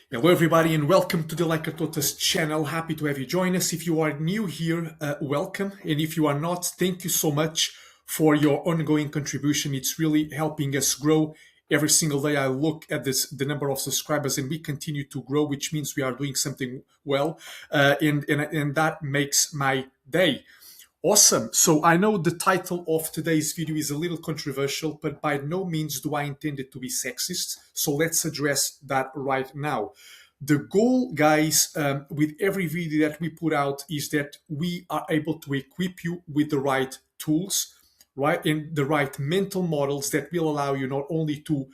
Hello, everybody, and welcome to the Tortoise channel. Happy to have you join us. If you are new here, welcome. And if you are not, thank you so much for your ongoing contribution. It's really helping us grow. Every single day, I look at the number of subscribers, and we continue to grow, which means we are doing something well, and that makes my day. Awesome. So I know the title of today's video is a little controversial, but by no means do I intend it to be sexist. So let's address that right now. The goal, guys, with every video that we put out is that we are able to equip you with the right tools, right, and the right mental models that will allow you not only to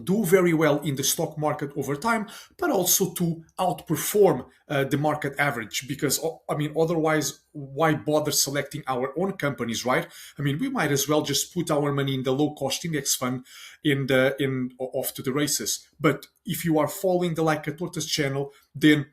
do very well in the stock market over time, but also to outperform the market average. Because I mean, otherwise, why bother selecting our own companies, right? I mean, we might as well just put our money in the low-cost index fund in off to the races. But if you are following the Like a Tortoise channel, then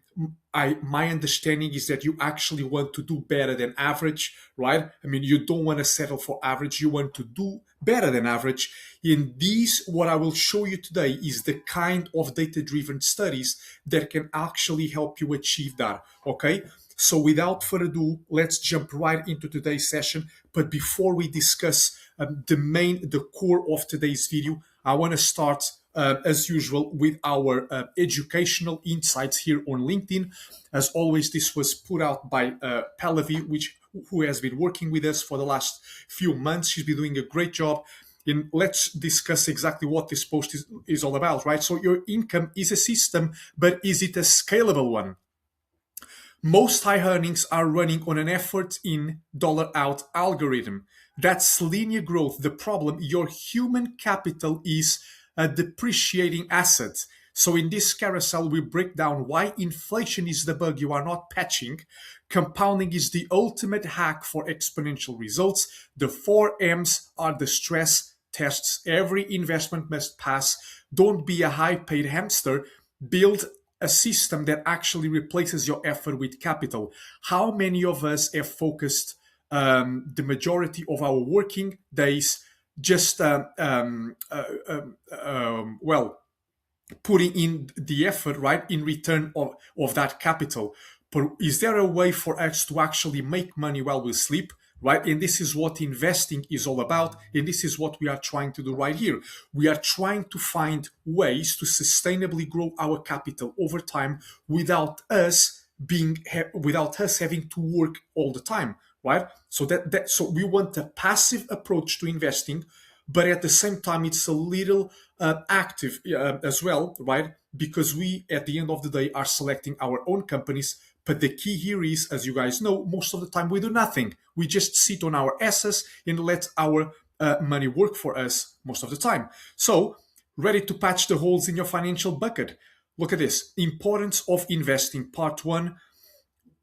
my understanding is that you actually want to do better than average, right? I mean, you don't want to settle for average. You want to do better than average. In these, what I will show you today is the kind of data-driven studies that can actually help you achieve that, okay? So without further ado, let's jump right into today's session. But before we discuss the core of today's video, I want to start as usual, with our educational insights here on LinkedIn. As always, this was put out by Pallavi, who has been working with us for the last few months. She's been doing a great job. And let's discuss exactly what this post is all about, right? So your income is a system, but is it a scalable one? Most high earnings are running on an effort in dollar out algorithm. That's linear growth. The problem, your human capital is a depreciating asset. So in this carousel, we break down why inflation is the bug you are not patching. Compounding is the ultimate hack for exponential results. The 4 M's are the stress tests every investment must pass. Don't be a high-paid hamster. Build a system that actually replaces your effort with capital. How many of us have focused the majority of our working days just putting in the effort, right, in return of that capital? But is there a way for us to actually make money while we sleep? Right? And this is what investing is all about. And this is what we are trying to do right here. We are trying to find ways to sustainably grow our capital over time without us having to work all the time, right? So so we want a passive approach to investing, but at the same time, it's a little active as well, right? Because we, at the end of the day, are selecting our own companies. But the key here is, as you guys know, most of the time we do nothing. We just sit on our asses and let our money work for us most of the time. So, ready to patch the holes in your financial bucket? Look at this. Importance of investing, part 1.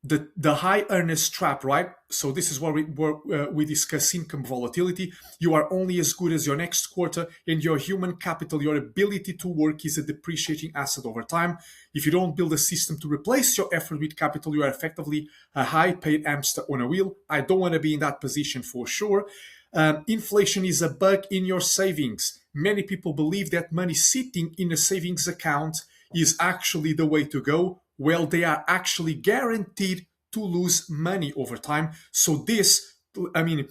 The high earners trap, right? So this is where we discuss income volatility. You are only as good as your next quarter, and your human capital, your ability to work, is a depreciating asset over time. If you don't build a system to replace your effort with capital, you are effectively a high-paid hamster on a wheel. I don't want to be in that position for sure. Inflation is a bug in your savings. Many people believe that money sitting in a savings account is actually the way to go. Well, they are actually guaranteed to lose money over time. So this, I mean,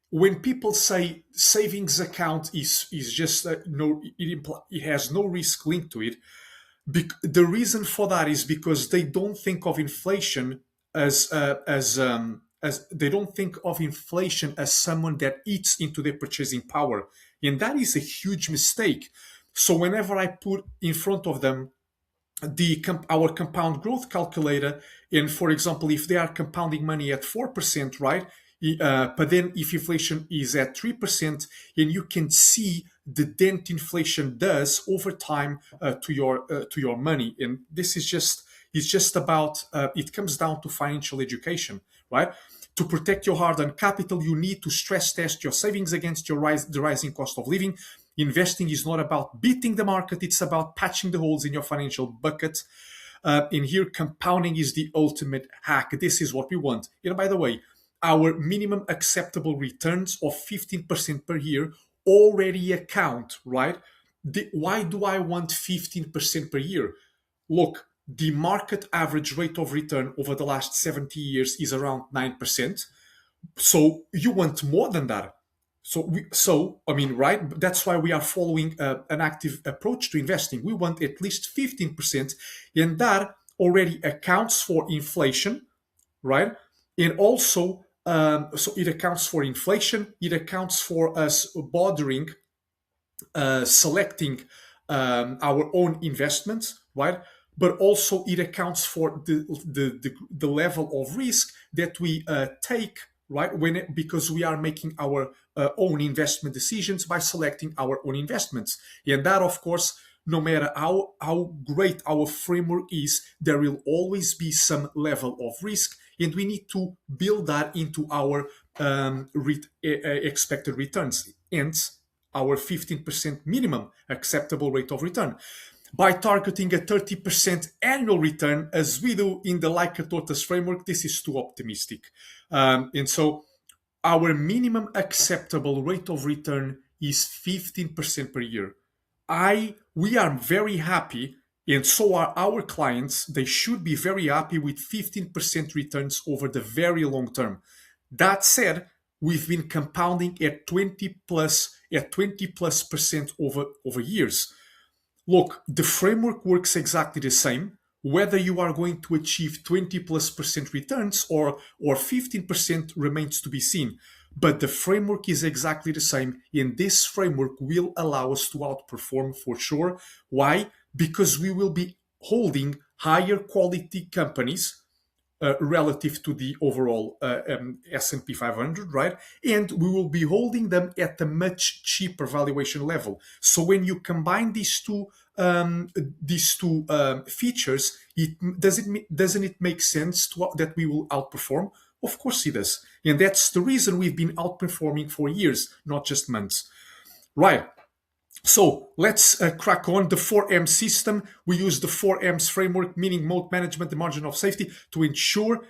when people say savings account is just it has no risk linked to it. The reason for that is because they don't think of inflation as they don't think of inflation as someone that eats into their purchasing power, and that is a huge mistake. So whenever I put in front of them our compound growth calculator, and for example, if they are compounding money at 4%, right? But then if inflation is at 3%, and you can see the dent inflation does over time to your money, and this is just about it comes down to financial education, right? To protect your hard-earned capital, you need to stress test your savings against the rising cost of living. Investing is not about beating the market, it's about patching the holes in your financial bucket. In here, compounding is the ultimate hack. This is what we want. And by the way, our minimum acceptable returns of 15% per year already account, right, why do I want 15% per year? Look, the market average rate of return over the last 70 years is around 9%. So you want more than that. Right? That's why we are following an active approach to investing. We want at least 15%, and that already accounts for inflation, right? And also, so it accounts for inflation. It accounts for us bothering selecting our own investments, right? But also it accounts for the level of risk that we take, right? Because we are making our own investment decisions by selecting our own investments, and that, of course, no matter how great our framework is, there will always be some level of risk, and we need to build that into our expected returns, and our 15% minimum acceptable rate of return. By targeting a 30% annual return, as we do in the Like a Tortoise framework, this is too optimistic. And so our minimum acceptable rate of return is 15% per year. We are very happy, and so are our clients. They should be very happy with 15% returns over the very long term. That said, we've been compounding at 20 plus percent over years. Look, the framework works exactly the same, whether you are going to achieve 20 plus percent returns or 15% remains to be seen. But the framework is exactly the same, and this framework will allow us to outperform for sure. Why? Because we will be holding higher quality companies relative to the overall S&P 500, right? And we will be holding them at a much cheaper valuation level. So when you combine these two features, doesn't it make sense that we will outperform? Of course it does. And that's the reason we've been outperforming for years, not just months. Right. So let's crack on the 4M system. We use the 4M's framework, meaning moat management, the margin of safety, to ensure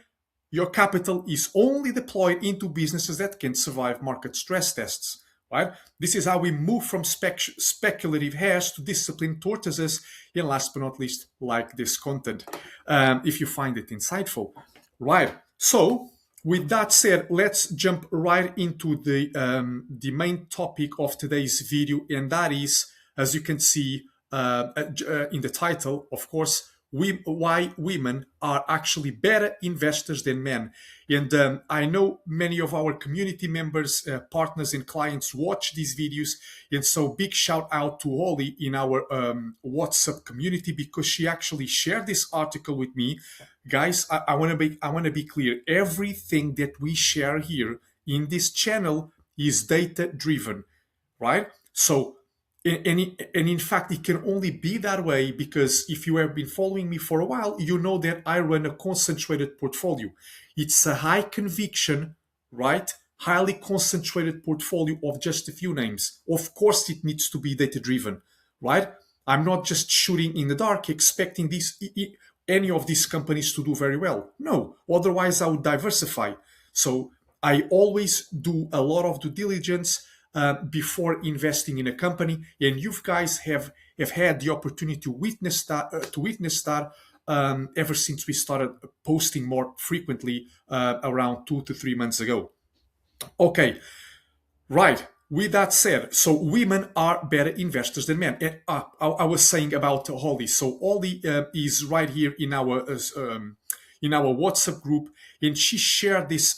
your capital is only deployed into businesses that can survive market stress tests. Right? This is how we move from speculative hares to disciplined tortoises. And last but not least, like this content, if you find it insightful. Right. So with that said, let's jump right into the main topic of today's video, and that is, as you can see in the title, of course, why women are actually better investors than men. And I know many of our community members, partners, and clients watch these videos, and so big shout out to Holly in our WhatsApp community, because she actually shared this article with me. Guys, I want to be clear. Everything that we share here in this channel is data driven, right? So, and in fact, it can only be that way because if you have been following me for a while, you know that I run a concentrated portfolio. It's a high conviction, right? Highly concentrated portfolio of just a few names. Of course, it needs to be data driven, right? I'm not just shooting in the dark, expecting any of these companies to do very well. No, otherwise I would diversify. So I always do a lot of due diligence before investing in a company, and you guys have had the opportunity to witness that ever since we started posting more frequently around 2 to 3 months ago. Okay, right. With that said, so women are better investors than men. And, I was saying about Holly. So Holly is right here in our WhatsApp group, and she shared this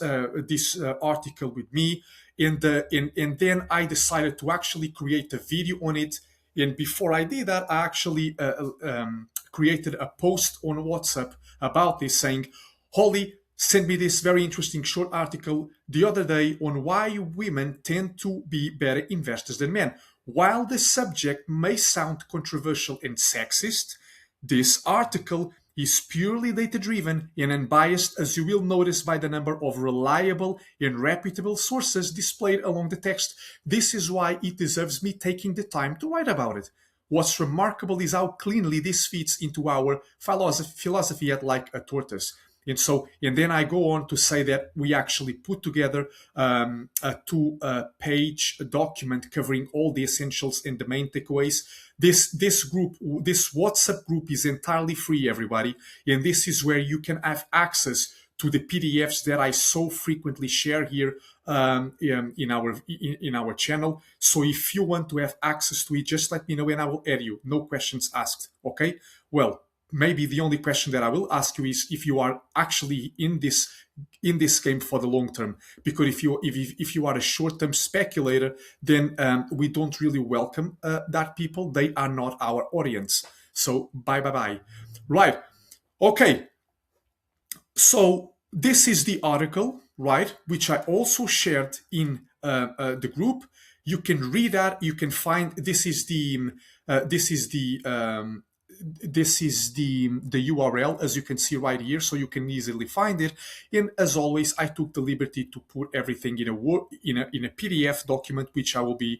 article with me. And then I decided to actually create a video on it. And before I did that, I actually created a post on WhatsApp about this, saying, Holly sent me this very interesting short article the other day on why women tend to be better investors than men. While the subject may sound controversial and sexist, this article is purely data-driven and unbiased, as you will notice by the number of reliable and reputable sources displayed along the text. This is why it deserves me taking the time to write about it. What's remarkable is how cleanly this fits into our philosophy at Like a Tortoise. And then I go on to say that we actually put together a 2-page document covering all the essentials and the main takeaways. This WhatsApp group is entirely free, everybody, and this is where you can have access to the PDFs that I so frequently share here in our channel. So if you want to have access to it, just let me know and I will add you. No questions asked. Okay. Well, maybe the only question that I will ask you is if you are actually in this game for the long term. Because if you are a short-term speculator, then we don't really welcome that people. They are not our audience. So bye. Right. Okay. So this is the article, right, which I also shared in the group. You can read that. You can find this is the URL, as you can see right here, so you can easily find it. And as always, I took the liberty to put everything in a PDF document, which I will be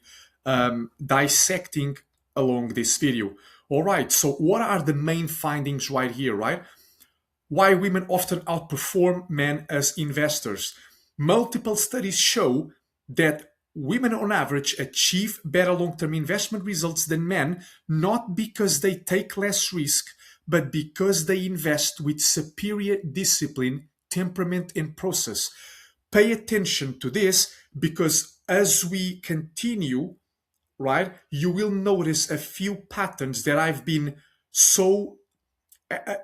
dissecting along this video. All right. So what are the main findings right here, right? Why women often outperform men as investors. Multiple studies show that women on average achieve better long-term investment results than men, not because they take less risk, but because they invest with superior discipline, temperament, and process. Pay attention to this, because as we continue, right, you will notice a few patterns that I've been so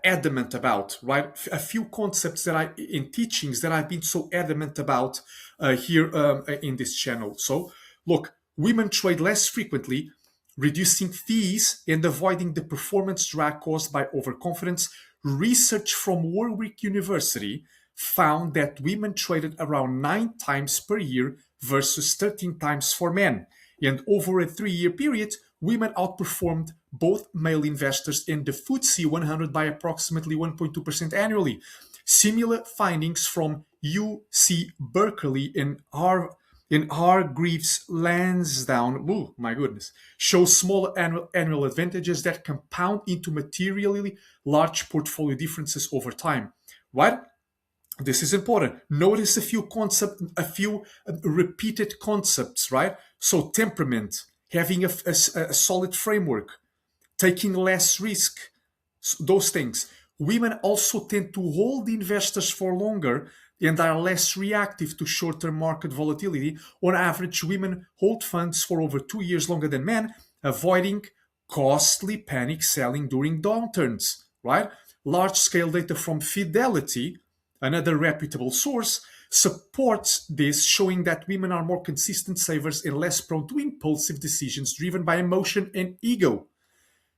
adamant about, right? A few concepts in teachings that I've been so adamant about here in this channel. So look, women trade less frequently, reducing fees and avoiding the performance drag caused by overconfidence. Research from Warwick University found that women traded around 9 times per year versus 13 times for men. And over a 3-year period, women outperformed both male investors and the FTSE 100 by approximately 1.2% annually. Similar findings from UC Berkeley and Hargreaves Lansdowne, oh my goodness, show smaller annual advantages that compound into materially large portfolio differences over time. Right? This is important. Notice a few repeated concepts, right? So temperament, having a solid framework, taking less risk, those things. Women also tend to hold investors for longer and are less reactive to short-term market volatility. On average, women hold funds for over 2 years longer than men, avoiding costly panic selling during downturns, right? Large-scale data from Fidelity, another reputable source, supports this, showing that women are more consistent savers and less prone to impulsive decisions driven by emotion and ego.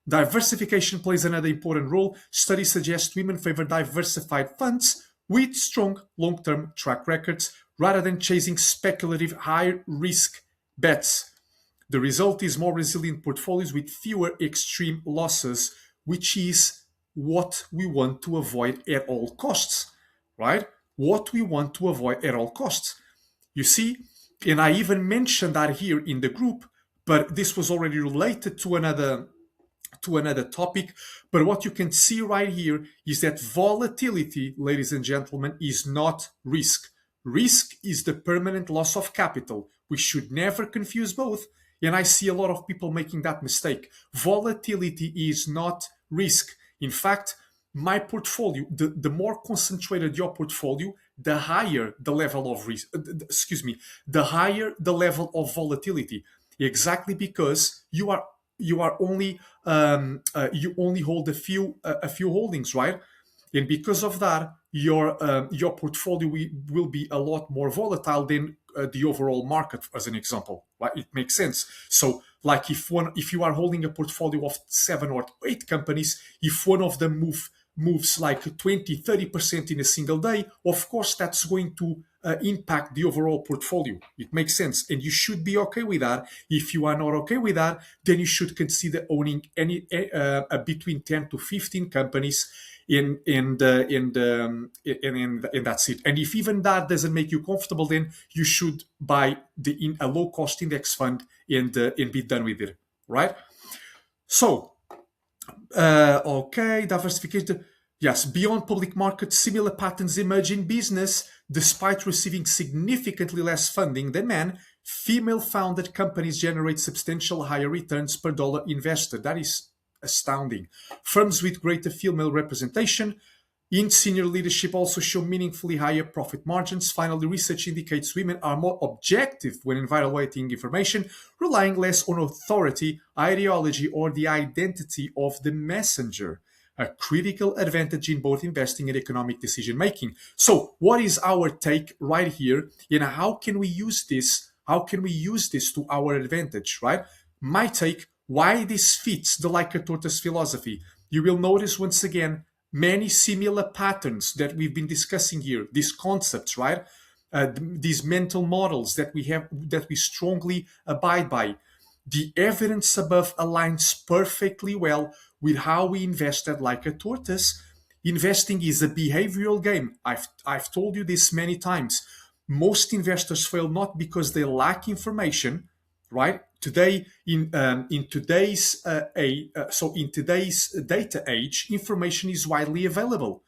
Diversification plays another important role. Studies suggest women favor diversified funds with strong long-term track records rather than chasing speculative high-risk bets. The result is more resilient portfolios with fewer extreme losses, which is what we want to avoid at all costs, right? What we want to avoid at all costs. You see, and I even mentioned that here in the group, but this was already related to another topic. But what you can see right here is that volatility, ladies and gentlemen, is not risk. Risk is the permanent loss of capital. We should never confuse both. And I see a lot of people making that mistake. Volatility is not risk. In fact, my portfolio, the more concentrated your portfolio, the higher the level of risk. The higher the level of volatility. Exactly because you only hold a few holdings, right? And because of that, your portfolio will be a lot more volatile than the overall market, as an example. Right? It makes sense. So, like if you are holding a portfolio of 7 or 8 companies, if one of them moves like 20-30% in a single day, of course that's going to impact the overall portfolio. It makes sense, and you should be okay with that. If you are not okay with that, then you should consider owning any between 10 to 15 companies, and that's it. And if even that doesn't make you comfortable, then you should buy a low cost index fund and be done with it, right? So okay, diversification. Yes, beyond public markets, similar patterns emerge in business. Despite receiving significantly less funding than men, female-founded companies generate substantial higher returns per dollar invested. That is astounding. Firms with greater female representation in senior leadership also show meaningfully higher profit margins. Finally, research indicates women are more objective when evaluating information, relying less on authority, ideology, or the identity of the messenger. A critical advantage in both investing and economic decision making. So, what is our take right here? How can we use this? How can we use this to our advantage, right? My take, why this fits the like a tortoise philosophy. You will notice once again many similar patterns that we've been discussing here, these concepts, right? These mental models that we have, that we strongly abide by. The evidence above aligns perfectly well with how we invested like a tortoise. Investing is a behavioral game. I've told you this many times. Most investors fail not because they lack information, right? Today, in today's in today's data age, information is widely available.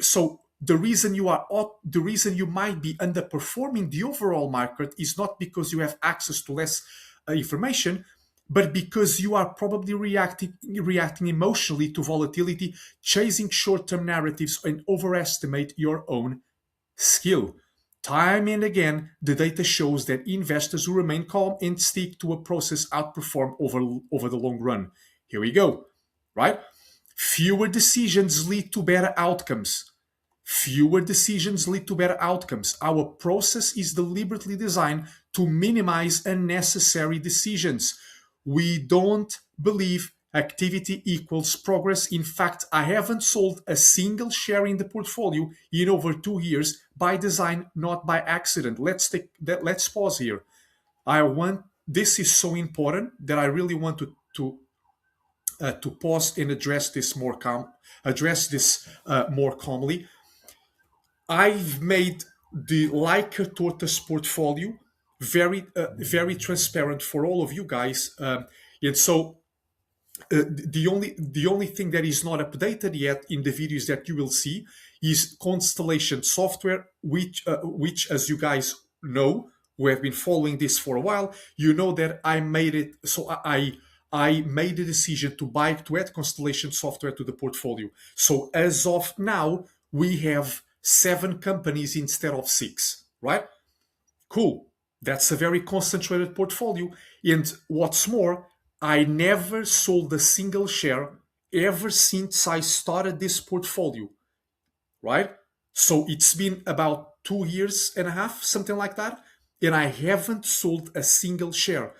So the reason you might be underperforming the overall market is not because you have access to less information, but because you are probably reacting emotionally to volatility, chasing short-term narratives, and overestimate your own skill. Time and again, the data shows that investors who remain calm and stick to a process outperform over the long run. Here we go, right? Fewer decisions lead to better outcomes. Fewer decisions lead to better outcomes. Our process is deliberately designed to minimize unnecessary decisions. We don't believe activity equals progress. In fact, I haven't sold a single share in the portfolio in over 2 years by design, not by accident. Let's pause here. This is so important that I really want to pause and address this more calmly. I've made the like a tortoise portfolio very transparent for all of you guys, and so the only thing that is not updated yet in the videos that you will see is Constellation software, which as you guys know, who have been following this for a while, you know that I made it. So I made the decision to add Constellation software to the portfolio. So as of now, we have 7 companies instead of 6, right? Cool. That's a very concentrated portfolio. And what's more, I never sold a single share ever since I started this portfolio, right? So it's been about 2 years and a half, something like that. And I haven't sold a single share.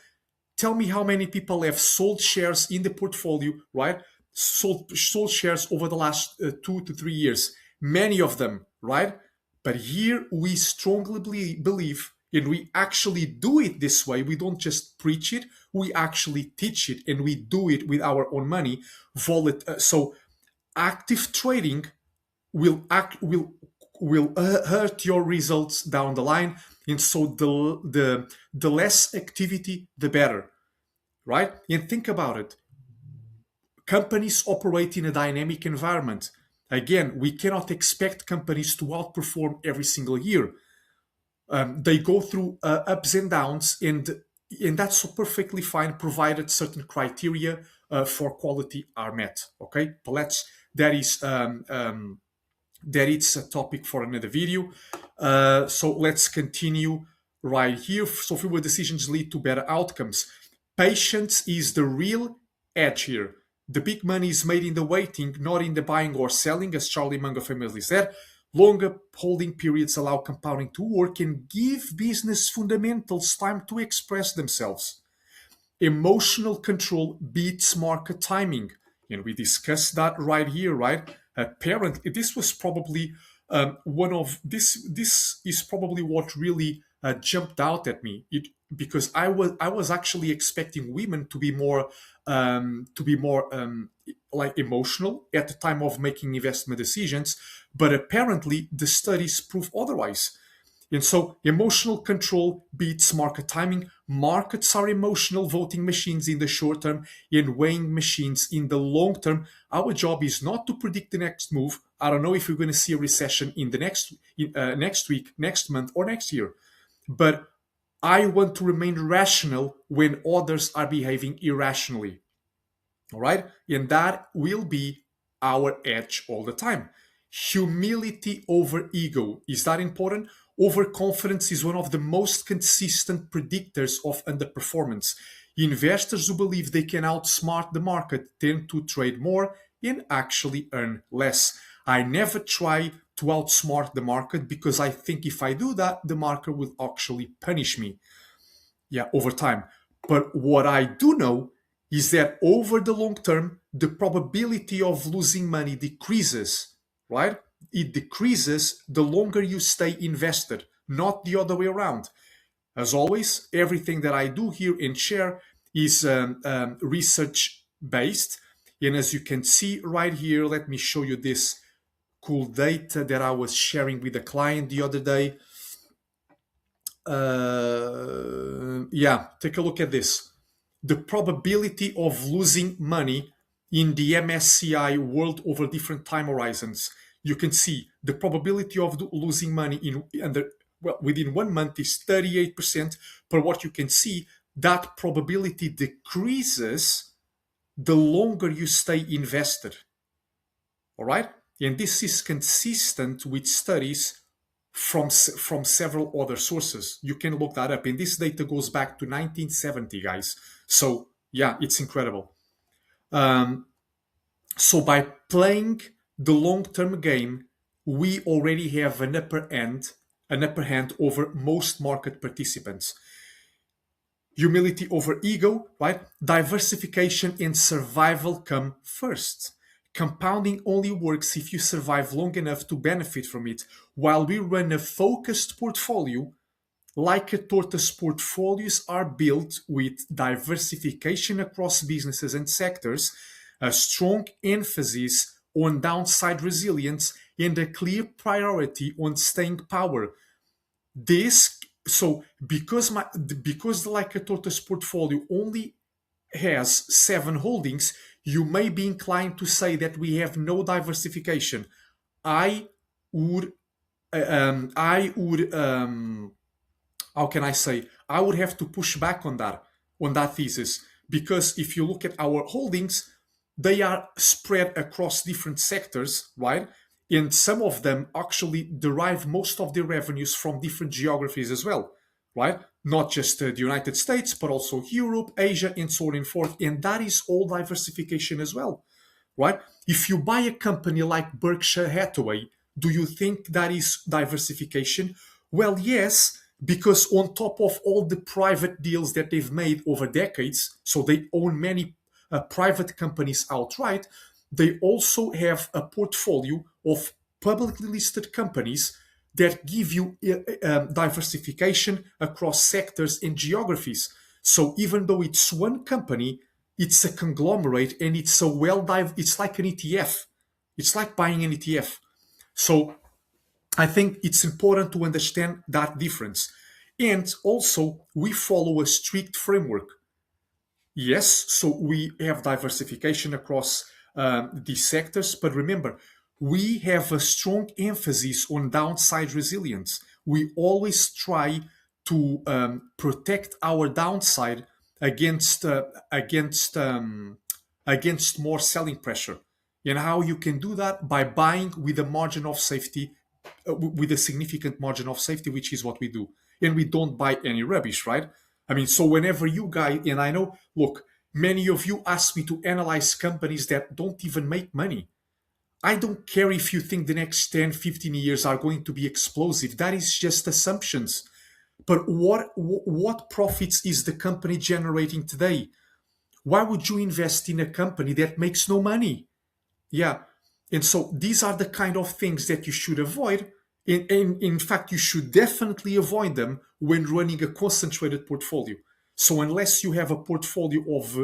Tell me how many people have sold shares in the portfolio, right? Sold shares over the last 2 to 3 years. Many of them, right? But here we strongly believe, and we actually do it this way. We don't just preach it, we actually teach it, and we do it with our own money. So active trading will hurt your results down the line, and so the less activity, the better, right? And think about it. Companies operate in a dynamic environment. Again, we cannot expect companies to outperform every single year. They go through ups and downs, and that's perfectly fine, provided certain criteria for quality are met. Okay, but that is a topic for another video. So let's continue right here. So fewer decisions lead to better outcomes. Patience is the real edge here. The big money is made in the waiting, not in the buying or selling, as Charlie Munger famously said. Longer holding periods allow compounding to work and give business fundamentals time to express themselves. Emotional control beats market timing. And we discussed that right here, right? Apparently, this was probably this is probably what really jumped out at me. Because I was actually expecting women to be more like emotional at the time of making investment decisions, but apparently the studies prove otherwise. And so emotional control beats market timing. Markets are emotional voting machines in the short term and weighing machines in the long term. Our job is not to predict the next move. I don't know if we're going to see a recession in the next week, next month, or next year. But I want to remain rational when others are behaving irrationally. All right. And that will be our edge all the time. Humility over ego. Is that important? Overconfidence is one of the most consistent predictors of underperformance. Investors who believe they can outsmart the market tend to trade more and actually earn less. I never try to outsmart the market because I think if I do that, the market will actually punish me, over time. But what I do know is that over the long term, the probability of losing money decreases, right? It decreases the longer you stay invested, not the other way around. As always, everything that I do here and share is research based. And as you can see right here, let me show you this cool data that I was sharing with a client the other day. Take a look at this. The probability of losing money in the MSCI world over different time horizons. You can see the probability of losing money within 1 month is 38%. But what you can see, that probability decreases the longer you stay invested. All right? And this is consistent with studies from several other sources. You can look that up. And this data goes back to 1970, guys. So, yeah, it's incredible. So by playing the long-term game, we already have an upper hand over most market participants. Humility over ego, right? Diversification and survival come first. Compounding only works if you survive long enough to benefit from it. While we run a focused portfolio, like a Tortoise, portfolios are built with diversification across businesses and sectors, a strong emphasis on downside resilience, and a clear priority on staying power. Because like a Tortoise portfolio only has 7 holdings, you may be inclined to say that we have no diversification. I would how can I say? I would have to push back on that thesis, because if you look at our holdings, they are spread across different sectors, right? And some of them actually derive most of their revenues from different geographies as well, right? Not just the United States, but also Europe, Asia, and so on and forth. And that is all diversification as well, right? If you buy a company like Berkshire Hathaway, do you think that is diversification? Well, yes, because on top of all the private deals that they've made over decades, so they own many private companies outright, they also have a portfolio of publicly listed companies that give you diversification across sectors and geographies. So even though it's one company, it's a conglomerate, and it's it's like an ETF. It's like buying an ETF. So I think it's important to understand that difference. And also, we follow a strict framework. Yes, so we have diversification across these sectors, but remember, we have a strong emphasis on downside resilience. We always try to protect our downside against more selling pressure. And how you can do that? By buying with a margin of safety, with a significant margin of safety, which is what we do. And we don't buy any rubbish, right? I mean, so whenever you guys, and I know, look, many of you ask me to analyze companies that don't even make money. I don't care if you think the next 10, 15 years are going to be explosive. That is just assumptions. But what profits is the company generating today? Why would you invest in a company that makes no money? Yeah. And so these are the kind of things that you should avoid. In fact, you should definitely avoid them when running a concentrated portfolio. So unless you have a portfolio of,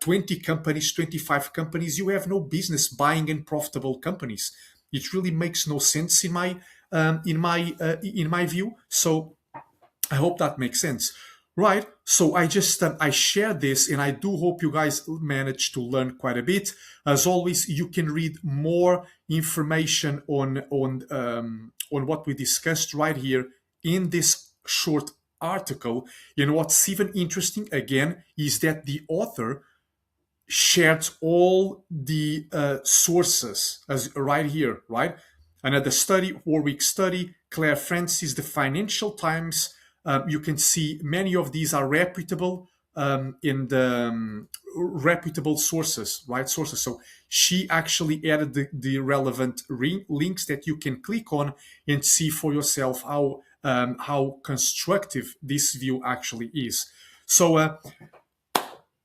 20 companies, 25 companies, you have no business buying unprofitable companies. It really makes no sense in my in my view. So I hope that makes sense. Right. So I just I share this, and I do hope you guys manage to learn quite a bit. As always, you can read more information on what we discussed right here in this short article. And what's even interesting again is that the author shared all the sources as right here, right? Another study, 4-week study, Claire Francis, the Financial Times. You can see many of these are reputable in the reputable sources, right? Sources. So she actually added the relevant links that you can click on and see for yourself how constructive this view actually is. So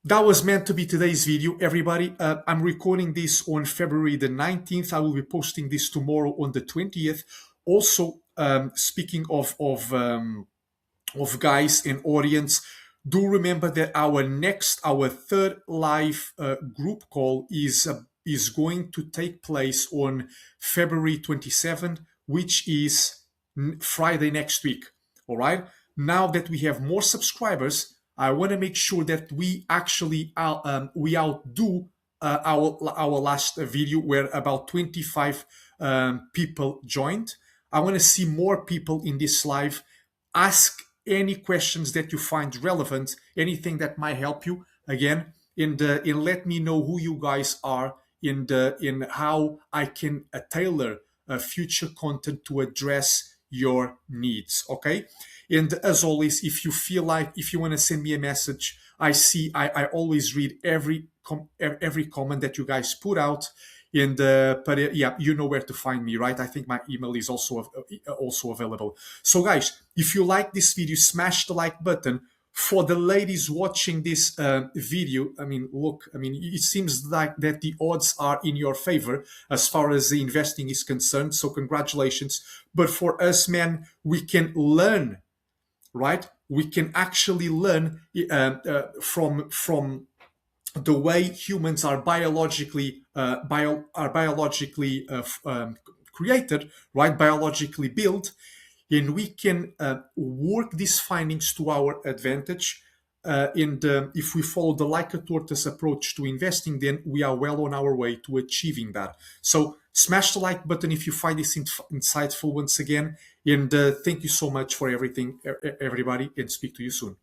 that was meant to be today's video, everybody. I'm recording this on February the 19th. I will be posting this tomorrow on the 20th. Also, speaking of guys and audience, do remember that our third live group call is going to take place on February 27th, which is Friday next week. All right. Now that we have more subscribers, I want to make sure that we actually we outdo our last video where about 25 people joined. I want to see more people in this live. Ask any questions that you find relevant, anything that might help you. Again, and let me know who you guys are in how I can tailor future content to address your needs. Okay. And as always, if you feel like, if you want to send me a message, I always read every comment that you guys put out. And but yeah, you know where to find me, right? I think my email is also available. So guys, if you like this video, smash the like button. For the ladies watching this video, I mean, look, I mean, it seems like that the odds are in your favor as far as the investing is concerned. So congratulations. But for us, men, we can learn, right? We can actually learn from the way humans are biologically created, right? Biologically built, and we can work these findings to our advantage. And if we follow the like a tortoise approach to investing, then we are well on our way to achieving that. So smash the like button if you find this insightful once again. And thank you so much for everything, everybody, and speak to you soon.